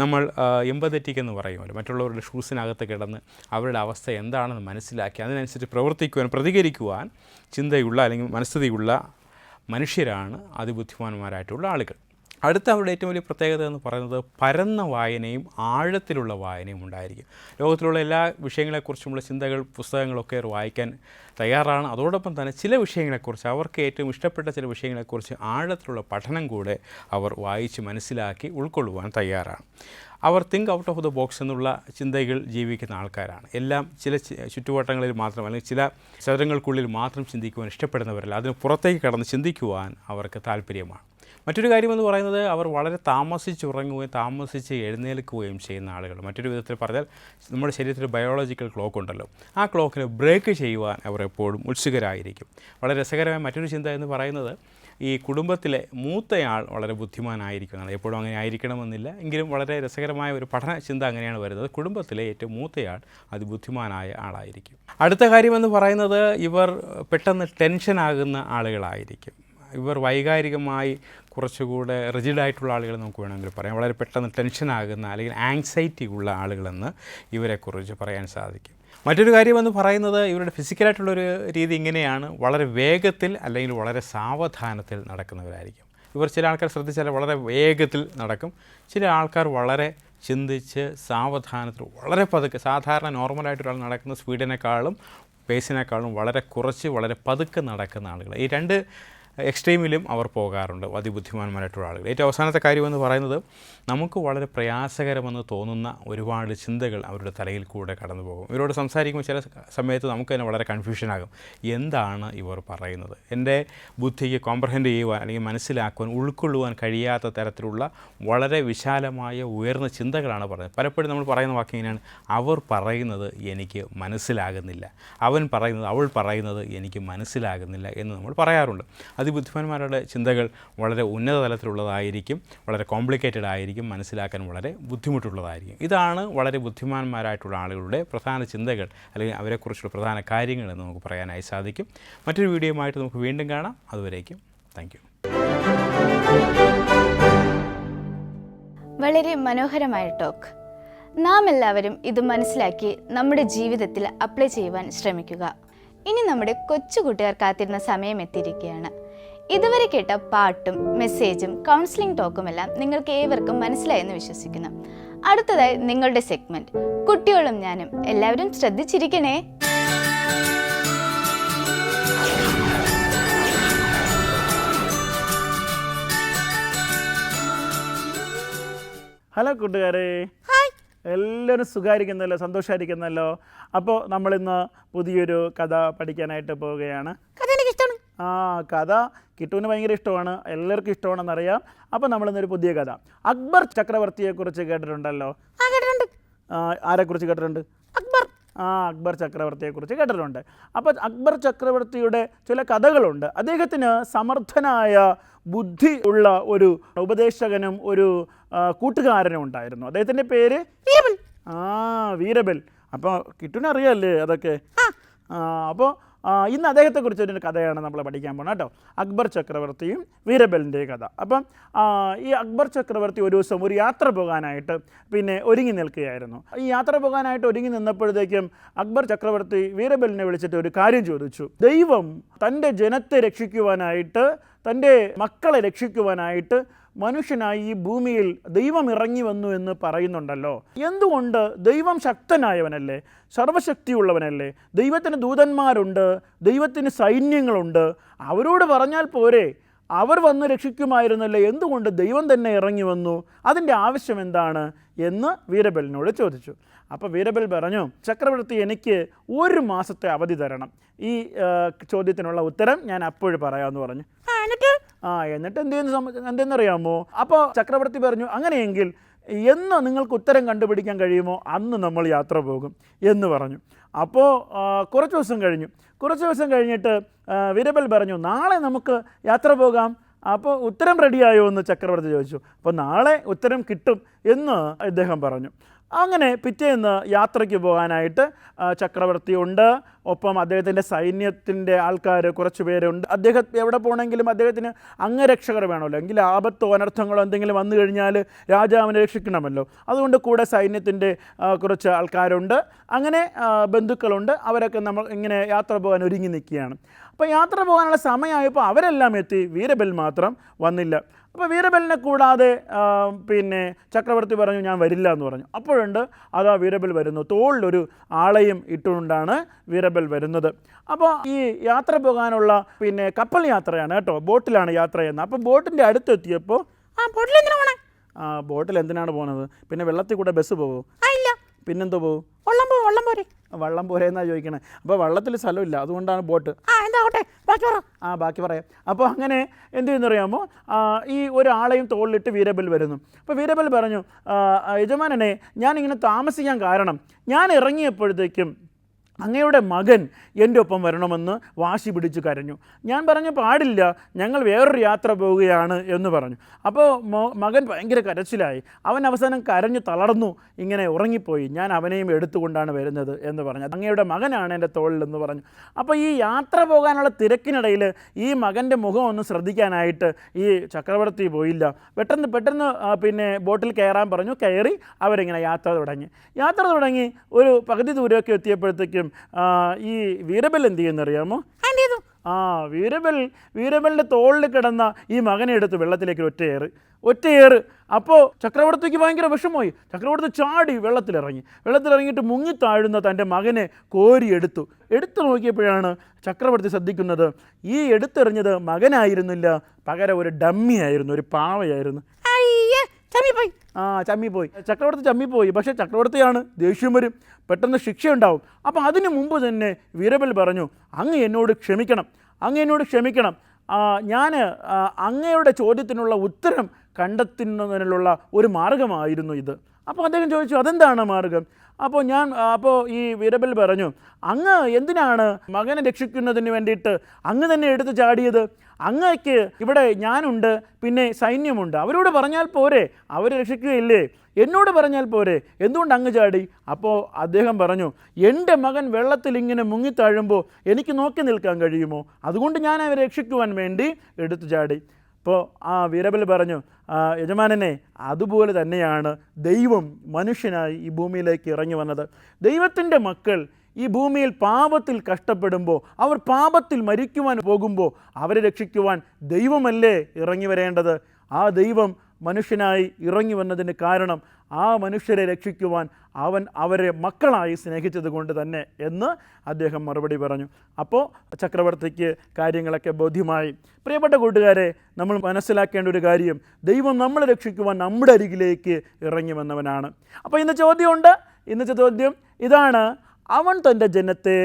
നമ്മൾ എമ്പതറ്റിക് എന്ന് പറയുമല്ലോ, മറ്റുള്ളവരുടെ ഷൂസിനകത്ത് കിടന്ന് അവരുടെ അവസ്ഥ എന്താണെന്ന് മനസ്സിലാക്കി അതിനനുസരിച്ച് പ്രവർത്തിക്കുവാൻ, പ്രതികരിക്കുവാൻ ചിന്തയുള്ള അല്ലെങ്കിൽ മനസ്ഥിതിയുള്ള മനുഷ്യരാണ് അതിബുദ്ധിമാന്മാരായിട്ടുള്ള ആളുകൾ. അടുത്ത അവരുടെ ഏറ്റവും വലിയ പ്രത്യേകത എന്ന് പറയുന്നത് പരന്ന വായനയും ആഴത്തിലുള്ള വായനയും ഉണ്ടായിരിക്കും. ലോകത്തിലുള്ള എല്ലാ വിഷയങ്ങളെക്കുറിച്ചുമുള്ള ചിന്തകൾ, പുസ്തകങ്ങളൊക്കെ അവർ വായിക്കാൻ തയ്യാറാണ്. അതോടൊപ്പം തന്നെ ചില വിഷയങ്ങളെക്കുറിച്ച്, അവർക്ക് ഏറ്റവും ഇഷ്ടപ്പെട്ട ചില വിഷയങ്ങളെക്കുറിച്ച് ആഴത്തിലുള്ള പഠനം കൂടെ അവർ വായിച്ച് മനസ്സിലാക്കി ഉൾക്കൊള്ളുവാൻ തയ്യാറാണ്. അവർ think out of the box എന്നുള്ള ചിന്തകൾ ജീവിക്കുന്ന ആൾക്കാരാണ്. എല്ലാം ചില ചുറ്റുവട്ടങ്ങളിൽ മാത്രം, അല്ലെങ്കിൽ ചില ചതുരങ്ങൾക്കുള്ളിൽ മാത്രം ചിന്തിക്കുവാൻ ഇഷ്ടപ്പെടുന്നവരല്ല. അതിന് പുറത്തേക്ക് കടന്ന് ചിന്തിക്കുവാൻ അവർക്ക് താല്പര്യമാണ്. മറ്റൊരു കാര്യമെന്ന് പറയുന്നത് അവർ വളരെ താമസിച്ചുറങ്ങുകയും താമസിച്ച് എഴുന്നേൽക്കുകയും ചെയ്യുന്ന ആളുകൾ. മറ്റൊരു വിധത്തിൽ പറഞ്ഞാൽ നമ്മുടെ ശരീരത്തിൽ ബയോളജിക്കൽ ക്ലോക്ക് ഉണ്ടല്ലോ, ആ ക്ലോക്കിനെ ബ്രേക്ക് ചെയ്യുവാൻ അവർ എപ്പോഴും ഉത്സുകരായിരിക്കും. വളരെ രസകരമായ മറ്റൊരു ചിന്ത എന്ന് പറയുന്നത് ഈ കുടുംബത്തിലെ മൂത്തയാൾ വളരെ ബുദ്ധിമാനായിരിക്കുന്നതാണ്. എപ്പോഴും അങ്ങനെ ആയിരിക്കണമെന്നില്ല, എങ്കിലും വളരെ രസകരമായ ഒരു പഠന ചിന്ത അങ്ങനെയാണ് വരുന്നത്. കുടുംബത്തിലെ ഏറ്റവും മൂത്തയാൾ അതിബുദ്ധിമാനായ ആളായിരിക്കും. അടുത്ത കാര്യമെന്ന് പറയുന്നത് ഇവർ പെട്ടെന്ന് ടെൻഷനാകുന്ന ആളുകളായിരിക്കും. ഇവർ വൈകാരികമായി കുറച്ചുകൂടെ റിജിഡായിട്ടുള്ള ആളുകൾ നമുക്ക് വേണമെങ്കിൽ പറയാം. വളരെ പെട്ടെന്ന് ടെൻഷനാകുന്ന അല്ലെങ്കിൽ ആങ്സൈറ്റി ഉള്ള ആളുകളെന്ന് ഇവരെക്കുറിച്ച് പറയാൻ സാധിക്കും. മറ്റൊരു കാര്യമെന്ന് പറയുന്നത് ഇവരുടെ ഫിസിക്കലായിട്ടുള്ളൊരു രീതി ഇങ്ങനെയാണ്. വളരെ വേഗത്തിൽ അല്ലെങ്കിൽ വളരെ സാവധാനത്തിൽ നടക്കുന്നവരായിരിക്കും. ഇവർ ചില ആൾക്കാർ ശ്രദ്ധിച്ചാൽ വളരെ വേഗത്തിൽ നടക്കും, ചില ആൾക്കാർ വളരെ ചിന്തിച്ച് സാവധാനത്തിൽ വളരെ പതുക്കെ, സാധാരണ നോർമലായിട്ടൊരാൾ നടക്കുന്ന സ്പീഡിനേക്കാളും പേസിനേക്കാളും വളരെ കുറച്ച് വളരെ പതുക്കെ നടക്കുന്ന ആളുകൾ. ഈ രണ്ട് എക്സ്ട്രീമിലും അവർ പോകാറുണ്ട് അതിബുദ്ധിമാന്മാരായിട്ടുള്ള ആളുകൾ. ഏറ്റവും അവസാനത്തെ കാര്യമെന്ന് പറയുന്നത് നമുക്ക് വളരെ പ്രയാസകരമെന്ന് തോന്നുന്ന ഒരുപാട് ചിന്തകൾ അവരുടെ തലയിൽ കൂടെ കടന്നു പോകും. ഇവരോട് സംസാരിക്കുമ്പോൾ ചില സമയത്ത് നമുക്ക് തന്നെ വളരെ കൺഫ്യൂഷനാകും. എന്താണ് ഇവർ പറയുന്നത്? എൻ്റെ ബുദ്ധിക്ക് കോംപ്രഹെൻഡ് ചെയ്യുവാൻ അല്ലെങ്കിൽ മനസ്സിലാക്കുവാൻ, ഉൾക്കൊള്ളുവാൻ കഴിയാത്ത തരത്തിലുള്ള വളരെ വിശാലമായ ഉയർന്ന ചിന്തകളാണ് പറയുന്നത്. പലപ്പോഴും നമ്മൾ പറയുന്ന വാക്ക് ഇങ്ങനെയാണ്: അവർ പറയുന്നത് എനിക്ക് മനസ്സിലാകുന്നില്ല, അവൻ പറയുന്നത്, അവൾ പറയുന്നത് എനിക്ക് മനസ്സിലാകുന്നില്ല എന്ന് നമ്മൾ പറയാറുണ്ട്. അതിബുദ്ധിമാന്മാരുടെ ചിന്തകൾ വളരെ ഉന്നത തലത്തിലുള്ളതായിരിക്കും, വളരെ കോംപ്ലിക്കേറ്റഡ് ആയിരിക്കും, മനസ്സിലാക്കാൻ വളരെ ബുദ്ധിമുട്ടുള്ളതായിരിക്കും. ഇതാണ് വളരെ ബുദ്ധിമാന്മാരായിട്ടുള്ള ആളുകളുടെ പ്രധാന ചിന്തകൾ അല്ലെങ്കിൽ അവരെക്കുറിച്ചുള്ള പ്രധാന കാര്യങ്ങൾ എന്ന് നമുക്ക് പറയാനായി സാധിക്കും. മറ്റൊരു വീഡിയോയുമായിട്ട് നമുക്ക് വീണ്ടും കാണാം. അതുവരേക്കും താങ്ക് യു. വളരെ മനോഹരമായ ടോക്ക്. നാം എല്ലാവരും ഇത് മനസ്സിലാക്കി നമ്മുടെ ജീവിതത്തിൽ അപ്ലൈ ചെയ്യുവാൻ ശ്രമിക്കുക. ഇനി നമ്മുടെ കൊച്ചു കൂട്ടുകാർ കാത്തിരുന്ന സമയം എത്തിയിരിക്കുകയാണ്. ഇതുവരെ കേട്ട പാട്ടും മെസ്സേജും കൗൺസിലിംഗ് ടോക്കുമെല്ലാം നിങ്ങൾക്ക് ഏവർക്കും മനസ്സിലായെന്ന് വിശ്വസിക്കുന്നു. അടുത്തതായി നിങ്ങളുടെ സെഗ്മെന്റ് കുട്ടികളും ഞാനും. എല്ലാവരും ശ്രദ്ധിച്ചിരിക്കണേ. ഹലോ കൂട്ടുകാരെ, എല്ലാവരും സുഖമായിരിക്കുന്നല്ലോ, സന്തോഷമായിരിക്കുന്നല്ലോ. അപ്പോൾ നമ്മളിന്ന് പുതിയൊരു കഥ പഠിക്കാനായിട്ട് പോവുകയാണ്. കഥ കിട്ടുവിന് ഭയങ്കര ഇഷ്ടമാണ്, എല്ലാവർക്കും ഇഷ്ടമാണെന്നറിയാം. അപ്പോൾ നമ്മളിന്നൊരു പുതിയ കഥ, അക്ബർ ചക്രവർത്തിയെക്കുറിച്ച് കേട്ടിട്ടുണ്ടല്ലോ. ആരെക്കുറിച്ച് കേട്ടിട്ടുണ്ട്? അക്ബർ ചക്രവർത്തിയെക്കുറിച്ച് കേട്ടിട്ടുണ്ട്. അപ്പോൾ അക്ബർ ചക്രവർത്തിയുടെ ചില കഥകളുണ്ട്. അദ്ദേഹത്തിന് സമർത്ഥനായ ബുദ്ധി ഉള്ള ഒരു ഉപദേശകനും ഒരു കൂട്ടുകാരനും ഉണ്ടായിരുന്നു. അദ്ദേഹത്തിൻ്റെ പേര് വീരബൽ. വീരബൽ. അപ്പോൾ കിട്ടുവിനറിയാമല്ലേ അതൊക്കെ? അപ്പോൾ ഇന്ന് അദ്ദേഹത്തെക്കുറിച്ച് ഒരു കഥയാണ് നമ്മൾ പഠിക്കാൻ പോകുന്നത് കേട്ടോ. അക്ബർ ചക്രവർത്തിയും വീരബലിൻ്റെ കഥ. അപ്പം ഈ അക്ബർ ചക്രവർത്തി ഒരു ദിവസം ഒരു യാത്ര പോകാനായിട്ട് ഒരുങ്ങി നിൽക്കുകയായിരുന്നു. ഈ യാത്ര പോകാനായിട്ട് ഒരുങ്ങി നിന്നപ്പോഴത്തേക്കും അക്ബർ ചക്രവർത്തി വീരബലിനെ വിളിച്ചിട്ട് ഒരു കാര്യം ചോദിച്ചു. ദൈവം തൻ്റെ ജനത്തെ രക്ഷിക്കുവാനായിട്ട്, തൻ്റെ മക്കളെ രക്ഷിക്കുവാനായിട്ട് മനുഷ്യനായി ഈ ഭൂമിയിൽ ദൈവം ഇറങ്ങി വന്നു എന്ന് പറയുന്നുണ്ടല്ലോ. എന്തുകൊണ്ട്? ദൈവം ശക്തനായവനല്ലേ, സർവശക്തിയുള്ളവനല്ലേ, ദൈവത്തിന് ദൂതന്മാരുണ്ട്, ദൈവത്തിന് സൈന്യങ്ങളുണ്ട്. അവരോട് പറഞ്ഞാൽ പോരെ, അവർ വന്ന് രക്ഷിക്കുമായിരുന്നല്ലേ, എന്തുകൊണ്ട് ദൈവം തന്നെ ഇറങ്ങി വന്നു? അതിൻ്റെ ആവശ്യം എന്താണ് എന്ന് വീരബലിനോട് ചോദിച്ചു. അപ്പോൾ വീരബൽ പറഞ്ഞു, ചക്രവർത്തി എനിക്ക് 1 മാസത്തെ അവധി തരണം, ഈ ചോദ്യത്തിനുള്ള ഉത്തരം ഞാൻ അപ്പോഴും പറയാമെന്ന് പറഞ്ഞു. എന്നിട്ട് എന്തെന്നറിയാമോ? അപ്പോൾ ചക്രവർത്തി പറഞ്ഞു, അങ്ങനെയെങ്കിൽ എന്ന് നിങ്ങൾക്ക് ഉത്തരം കണ്ടുപിടിക്കാൻ കഴിയുമോ അന്ന് നമ്മൾ യാത്ര പോകും എന്ന് പറഞ്ഞു. അപ്പോൾ കുറച്ച് ദിവസം കഴിഞ്ഞിട്ട് വീരബൽ പറഞ്ഞു, നാളെ നമുക്ക് യാത്ര പോകാം. അപ്പോൾ ഉത്തരം റെഡിയായോ എന്ന് ചക്രവർത്തി ചോദിച്ചു. അപ്പോൾ നാളെ ഉത്തരം കിട്ടും എന്ന് അദ്ദേഹം പറഞ്ഞു. അങ്ങനെ പിറ്റേന്ന് യാത്രയ്ക്ക് പോകാനായിട്ട് ചക്രവർത്തി ഉണ്ട്, ഒപ്പം അദ്ദേഹത്തിൻ്റെ സൈന്യത്തിൻ്റെ ആൾക്കാർ കുറച്ച് പേരുണ്ട്. അദ്ദേഹം എവിടെ പോകണമെങ്കിലും അദ്ദേഹത്തിന് അംഗരക്ഷകർ വേണമല്ലോ, എങ്കിൽ ആപത്തോ അനർത്ഥങ്ങളോ എന്തെങ്കിലും വന്നു കഴിഞ്ഞാൽ രാജാവിനെ രക്ഷിക്കണമല്ലോ. അതുകൊണ്ട് കൂടെ സൈന്യത്തിൻ്റെ കുറച്ച് ആൾക്കാരുണ്ട്, അങ്ങനെ ബന്ധുക്കളുണ്ട്. അവരൊക്കെ നമ്മൾ ഇങ്ങനെ യാത്ര പോകാൻ ഒരുങ്ങി നിൽക്കുകയാണ്. അപ്പോൾ യാത്ര പോകാനുള്ള സമയമായപ്പോൾ അവരെല്ലാം എത്തി, വീരബൽ മാത്രം വന്നില്ല. അപ്പോൾ വീരബലിനെ കൂടാതെ ചക്രവർത്തി പറഞ്ഞു, ഞാൻ വരില്ല എന്ന് പറഞ്ഞു. അപ്പോഴുണ്ട് അതാ വീരബൽ വരുന്നു, തോളിലൊരു ആളെയും ഇട്ടുകൊണ്ടാണ് വീരബൽ വരുന്നത്. അപ്പോൾ ഈ യാത്ര പോകാനുള്ള കപ്പൽ യാത്രയാണ് കേട്ടോ, ബോട്ടിലാണ് യാത്ര ചെയ്യുന്നത്. അപ്പോൾ ബോട്ടിൻ്റെ അടുത്തെത്തിയപ്പോൾ ബോട്ടിൽ എന്തിനാണ് പോകുന്നത്? പിന്നെ വെള്ളത്തിൽ കൂടെ ബസ് പോകുമോ? ഇല്ല. പിന്നെന്തോ പോകും? വള്ളം പോരെ എന്നാണ് ചോദിക്കണേ. അപ്പോൾ വള്ളത്തിൽ സ്ഥലമില്ല, അതുകൊണ്ടാണ് ബോട്ട്. ബാക്കി പറയാം. അപ്പോൾ അങ്ങനെ എന്ത് ചെയ്യുന്നറിയാമോ, ഈ ഒരാളെയും തോളിലിട്ട് വീരബൽ വരുന്നു. അപ്പോൾ വീരബൽ പറഞ്ഞു, യജമാനനെ, ഞാനിങ്ങനെ താമസിക്കാൻ കാരണം ഞാൻ ഇറങ്ങിയപ്പോഴത്തേക്കും അങ്ങയുടെ മകൻ എൻ്റെ ഒപ്പം വരണമെന്ന് വാശി പിടിച്ച് കരഞ്ഞു. ഞാൻ പറഞ്ഞു, പാടില്ല, ഞങ്ങൾ വേറൊരു യാത്ര പോവുകയാണ് എന്ന് പറഞ്ഞു. അപ്പോൾ മകൻ ഭയങ്കര കരച്ചിലായി. അവൻ അവസാനം കരഞ്ഞു തളർന്നു, ഇങ്ങനെ ഉറങ്ങിപ്പോയി. ഞാൻ അവനെയും എടുത്തുകൊണ്ടാണ് വരുന്നത് എന്ന് പറഞ്ഞു. അങ്ങയുടെ മകനാണ് എൻ്റെ തോളിലെന്ന് പറഞ്ഞു. അപ്പോൾ ഈ യാത്ര പോകാനുള്ള തിരക്കിനിടയിൽ ഈ മകൻ്റെ മുഖം ഒന്ന് ശ്രദ്ധിക്കാനായിട്ട് ഈ ചക്രവർത്തി പോയില്ല. പെട്ടെന്ന് ബോട്ടിൽ കയറാൻ പറഞ്ഞു. കയറി അവരിങ്ങനെ യാത്ര തുടങ്ങി ഒരു പകുതി ദൂരമൊക്കെ എത്തിയപ്പോഴത്തേക്കും ഈ വീരബൽ എന്ത് ചെയ്യുന്നറിയാമോ? വീരബലിൻ്റെ തോളിൽ കിടന്ന ഈ മകനെ എടുത്ത് വെള്ളത്തിലേക്ക് ഒറ്റയേറ്. അപ്പോൾ ചക്രവർത്തിക്ക് ഭയങ്കര വിഷമമായി. ചക്രവർത്തി ചാടി വെള്ളത്തിലിറങ്ങിയിട്ട് മുങ്ങിത്താഴുന്ന തൻ്റെ മകനെ എടുത്തു നോക്കിയപ്പോഴാണ് ചക്രവർത്തി ശ്രദ്ധിക്കുന്നത്, ഈ എടുത്തെറിഞ്ഞത് മകനായിരുന്നില്ല, പകരം ഒരു ഡമ്മി ആയിരുന്നു, ഒരു പാവയായിരുന്നു. ചമ്മിപ്പോയി. ചക്രവർത്തി ചമ്മിപ്പോയി. പക്ഷേ ചക്രവർത്തിയാണ്, ദേഷ്യം വരും, പെട്ടെന്ന് ശിക്ഷയുണ്ടാവും. അപ്പോൾ അതിനു മുമ്പ് തന്നെ വീരബൽ പറഞ്ഞു, അങ്ങ് എന്നോട് ക്ഷമിക്കണം. ഞാൻ അങ്ങയുടെ ചോദ്യത്തിനുള്ള ഉത്തരം കണ്ടെത്തുന്നതിനുള്ള ഒരു മാർഗമായിരുന്നു ഇത്. അപ്പോൾ അദ്ദേഹം ചോദിച്ചു, അതെന്താണ് മാർഗം? അപ്പോൾ ഈ വീരബൽ പറഞ്ഞു, അങ്ങ് എന്തിനാണ് മകനെ രക്ഷിക്കുന്നതിന് വേണ്ടിയിട്ട് അങ്ങ് തന്നെ എടുത്ത് ചാടിയത്? അങ്ങക്ക് ഇവിടെ ഞാനുണ്ട്, പിന്നെ സൈന്യമുണ്ട്, അവരോട് പറഞ്ഞാൽ പോരെ, അവർ രക്ഷിക്കുകയില്ലേ? എന്നോട് പറഞ്ഞാൽ പോരെ, എന്തുകൊണ്ട് അങ്ങ് ചാടി? അപ്പോൾ അദ്ദേഹം പറഞ്ഞു, എൻ്റെ മകൻ വെള്ളത്തിൽ ഇങ്ങനെ മുങ്ങിത്താഴുമ്പോൾ എനിക്ക് നോക്കി നിൽക്കാൻ കഴിയുമോ? അതുകൊണ്ട് ഞാൻ അവരെ രക്ഷിക്കുവാൻ വേണ്ടി എടുത്തു ചാടി. അപ്പോൾ ആ വീരബൽ പറഞ്ഞു, യജമാനനെ, അതുപോലെ തന്നെയാണ് ദൈവം മനുഷ്യനായി ഈ ഭൂമിയിലേക്ക് ഇറങ്ങി വന്നത്. ദൈവത്തിൻ്റെ മക്കൾ ഈ ഭൂമിയിൽ പാപത്തിൽ കഷ്ടപ്പെടുമ്പോൾ, അവർ പാപത്തിൽ മരിക്കുവാൻ പോകുമ്പോൾ അവരെ രക്ഷിക്കുവാൻ ദൈവമല്ലേ ഇറങ്ങി വരേണ്ടത്? ആ ദൈവം മനുഷ്യനായി ഇറങ്ങി വന്നതിന് കാരണം ആ മനുഷ്യരെ രക്ഷിക്കുവാൻ അവൻ അവരെ മക്കളായി സ്നേഹിച്ചത് കൊണ്ട് തന്നെ എന്ന് അദ്ദേഹം മറുപടി പറഞ്ഞു. അപ്പോൾ ചക്രവർത്തിക്ക് കാര്യങ്ങളൊക്കെ ബോധ്യമായി. പ്രിയപ്പെട്ട കൂട്ടുകാരെ, നമ്മൾ മനസ്സിലാക്കേണ്ട ഒരു കാര്യം, ദൈവം നമ്മളെ രക്ഷിക്കുവാൻ നമ്മുടെ അരികിലേക്ക് ഇറങ്ങി വന്നവനാണ്. അപ്പോൾ ഇന്നത്തെ ചോദ്യം ഇതാണ്: അവൻ തൻ്റെ ജനത്തെ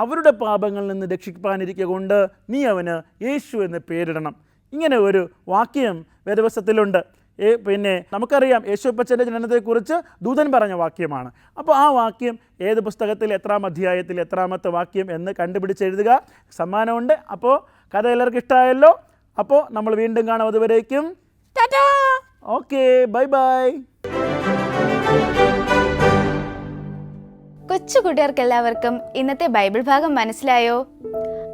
അവരുടെ പാപങ്ങളിൽ നിന്ന് രക്ഷിക്കാനിരിക്കുക കൊണ്ട് നീ അവന് യേശു എന്ന് പേരിടണം. ഇങ്ങനെ ഒരു വാക്യം വേദപുസ്തകത്തിലുണ്ട്. പിന്നെ നമുക്കറിയാം യേശുപ്പച്ചൻ്റെ ജനനത്തെക്കുറിച്ച് ദൂതൻ പറഞ്ഞ വാക്യമാണ്. അപ്പോൾ ആ വാക്യം ഏത് പുസ്തകത്തിൽ, എത്രാം അധ്യായത്തിൽ, എത്രാമത്തെ വാക്യം എന്ന് കണ്ടുപിടിച്ചെഴുതുക. സമ്മാനമുണ്ട്. അപ്പോൾ കഥ എല്ലാവർക്കും ഇഷ്ടമായല്ലോ. അപ്പോൾ നമ്മൾ വീണ്ടും കാണാം. അതുവരേക്കും ടാറ്റാ. Okay, bye bye. കൊച്ചു കൂട്ടുകാർക്ക് എല്ലാവർക്കും ഇന്നത്തെ ബൈബിൾ ഭാഗം മനസ്സിലായോ?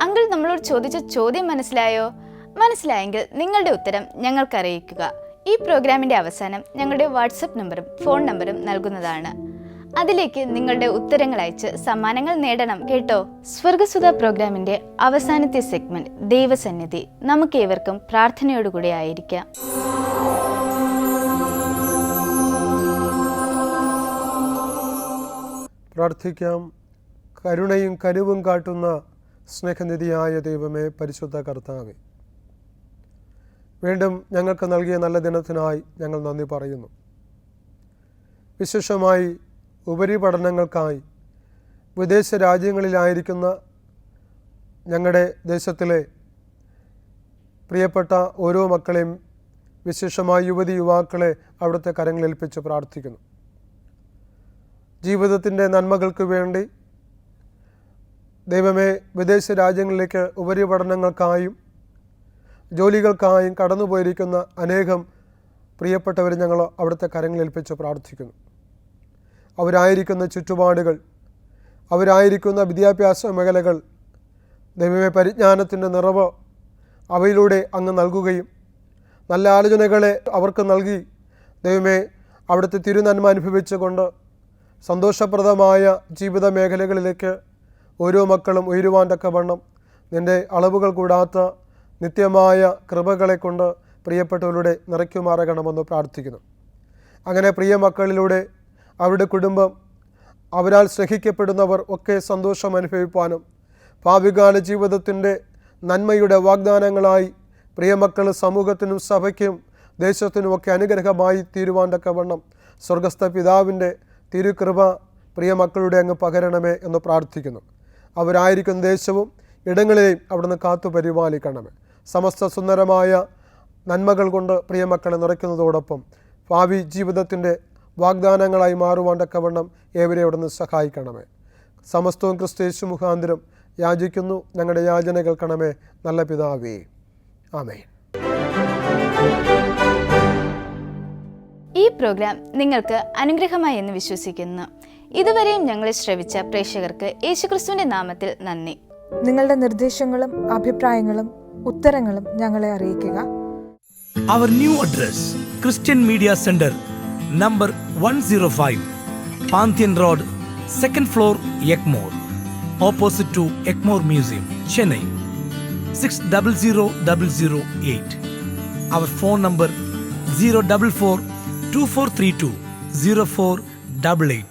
അങ്കിൾ നമ്മളോട് ചോദിച്ച ചോദ്യം മനസ്സിലായോ? മനസ്സിലായെങ്കിൽ നിങ്ങളുടെ ഉത്തരം ഞങ്ങൾക്ക് അറിയിക്കുക. ഈ പ്രോഗ്രാമിൻ്റെ അവസാനം ഞങ്ങളുടെ വാട്സപ്പ് നമ്പറും ഫോൺ നമ്പറും നൽകുന്നതാണ്. അതിലേക്ക് നിങ്ങളുടെ ഉത്തരങ്ങൾ അയച്ച് സമ്മാനങ്ങൾ നേടണം കേട്ടോ. സ്വർഗസുധ പ്രോഗ്രാമിൻ്റെ അവസാനത്തെ സെഗ്മെന്റ് ദൈവസന്നിധി. നമുക്ക് ഏവർക്കും പ്രാർത്ഥനയോടുകൂടി ആയിരിക്കാം. പ്രാർത്ഥിക്കാം. കരുണയും കനിവും കാട്ടുന്ന സ്നേഹനിധിയായ ദൈവമേ, പരിശുദ്ധ കർത്താവേ, വീണ്ടും ഞങ്ങൾക്ക് നൽകിയ നല്ല ദിനത്തിനായി ഞങ്ങൾ നന്ദി പറയുന്നു. വിശേഷമായി ഉപരിപഠനങ്ങൾക്കായി വിദേശ രാജ്യങ്ങളിലായിരിക്കുന്ന ഞങ്ങളുടെ ദേശത്തിലെ പ്രിയപ്പെട്ട ഓരോ മക്കളെയും, വിശേഷമായി യുവതി യുവാക്കളെ അവിടുത്തെ കരങ്ങളേൽപ്പിച്ച് പ്രാർത്ഥിക്കുന്നു. ജീവിതത്തിൻ്റെ നന്മകൾക്ക് വേണ്ടി ദൈവമേ, വിദേശ രാജ്യങ്ങളിലേക്ക് ഉപരിപഠനങ്ങൾക്കായും ജോലികൾക്കായും കടന്നുപോയിരിക്കുന്ന അനേകം പ്രിയപ്പെട്ടവർ ഞങ്ങൾ അവിടുത്തെ കരങ്ങളേൽപ്പിച്ച് പ്രാർത്ഥിക്കുന്നു. അവരായിരിക്കുന്ന ചുറ്റുപാടുകൾ, അവരായിരിക്കുന്ന വിദ്യാഭ്യാസ മേഖലകൾ, ദൈവമേ, പരിജ്ഞാനത്തിൻ്റെ നിറവ് അവയിലൂടെ അങ്ങ് നൽകുകയും നല്ല ആലോചനകളെ അവർക്ക് നൽകി ദൈവമേ, അവിടുത്തെ തിരുനന്മ അനുഭവിച്ചുകൊണ്ട് സന്തോഷപ്രദമായ ജീവിത മേഖലകളിലേക്ക് ഓരോ മക്കളും ഉയരുവാൻ തക്കവണ്ണം നിൻ്റെ അളവുകൾ കൂടാത്ത നിത്യമായ കൃപകളെ കൊണ്ട് പ്രിയപ്പെട്ടവരുടെ നിറയ്ക്കുമാറകണമെന്ന് പ്രാർത്ഥിക്കുന്നു. അങ്ങനെ പ്രിയ മക്കളിലൂടെ അവരുടെ കുടുംബം, അവരാൽ സ്നേഹിക്കപ്പെടുന്നവർ ഒക്കെ സന്തോഷം അനുഭവിപ്പാനും ഭാവികാല ജീവിതത്തിൻ്റെ നന്മയുടെ വാഗ്ദാനങ്ങളായി പ്രിയമക്കൾ സമൂഹത്തിനും സഭയ്ക്കും ദേശത്തിനുമൊക്കെ അനുഗ്രഹമായി തീരുവാൻ തക്കവണ്ണം സ്വർഗസ്ഥ പിതാവിൻ്റെ തിരുകൃപ പ്രിയമക്കളുടെ അങ്ങ് പകരണമേ എന്ന് പ്രാർത്ഥിക്കുന്നു. അവരായിരിക്കുന്ന ദേശവും ഇടങ്ങളെയും അവിടുന്ന് കാത്തു പരിപാലിക്കണമേ. സമസ്ത സുന്ദരമായ നന്മകൾ കൊണ്ട് പ്രിയമക്കളെ നിറയ്ക്കുന്നതോടൊപ്പം ഭാവി ജീവിതത്തിൻ്റെ വാഗ്ദാനങ്ങളായി മാറുവാൻ തക്കവണ്ണം ഏവരെ അവിടുന്ന് സഹായിക്കണമേ. സമസ്തവും ക്രിസ്തയേശു മുഖാന്തരം യാചിക്കുന്നു. ഞങ്ങളുടെ യാചന കേൾക്കണമേ നല്ല പിതാവേ. ആമേൻ. ഈ പ്രോഗ്രാം നിങ്ങൾക്ക് അനുഗ്രഹമായി എന്ന് വിശ്വസിക്കുന്നു. ഇതുവരെയും ഞങ്ങളെ ശ്രവിച്ച പ്രേക്ഷകർക്ക് യേശുക്രിസ്തുവിന്റെ നാമത്തിൽ നന്ദി. നിങ്ങളുടെ നിർദ്ദേശങ്ങളും അഭിപ്രായങ്ങളും ഉത്തരങ്ങളും ഞങ്ങളെ അറിയിക്കുക. Our new address, Christian Media Center, number 105, Pantheon Road, 2nd floor, Egmore, opposite to Egmore Museum, Chennai, 600008. Our phone number 044 2432 0488.